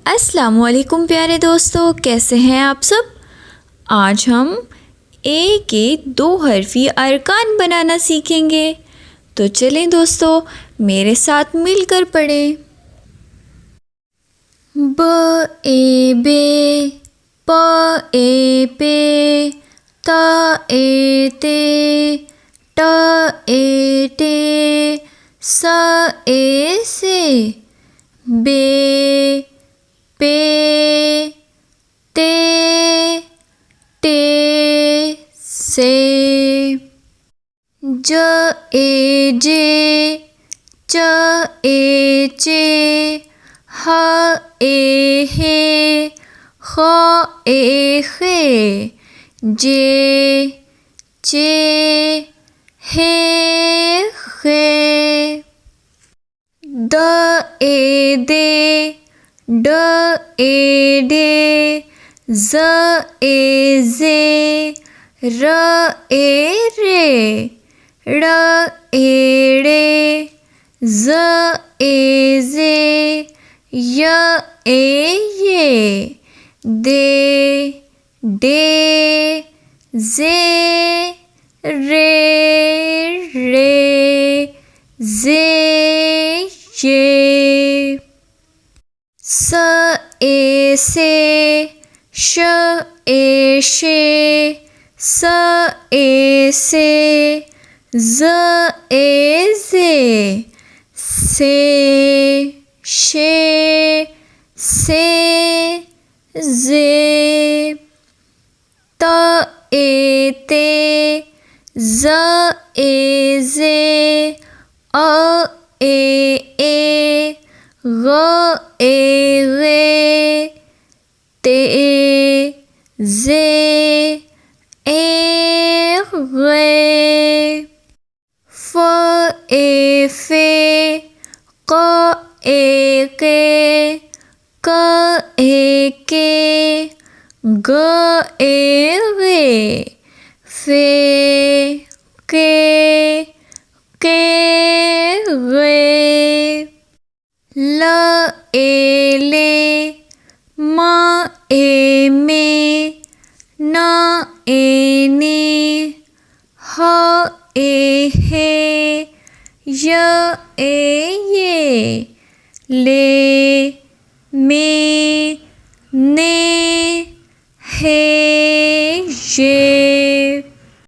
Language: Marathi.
अस्सलामुअलैकुम प्यारे दोस्तों, कैसे हैं आप सब। आज हम ए के 2 हरफी अरकान बनाना सीखेंगे। तो चलें दोस्तों, मेरे साथ मिलकर पढ़ें। ब ए बे, प ए पे, त ए ते, ट ए टे, स ए से, बे पे, ते टे से, ज ए जे, च ए चे, ह ए हे, ख ए खे, जे चे हे खे, द ए दे, ड ए डे, ज ए जे, र ए रे, ड़ ए ड़े, ज ए जे, य ए ये, दे डे, जे रे रे, जे ये, स ए से, श ए शे, स ए से, ज ए जे, से शे से जे, त ए ते, ज ए जे, अ ए, ग ए गे, ते जे ए गे, फ ए फे, क ए के, क ए के, ग ए गे, फे के गे, ल ए ले, म ए में, न ए ने, ह ए हे, य ए ये, ले में ने हे ये।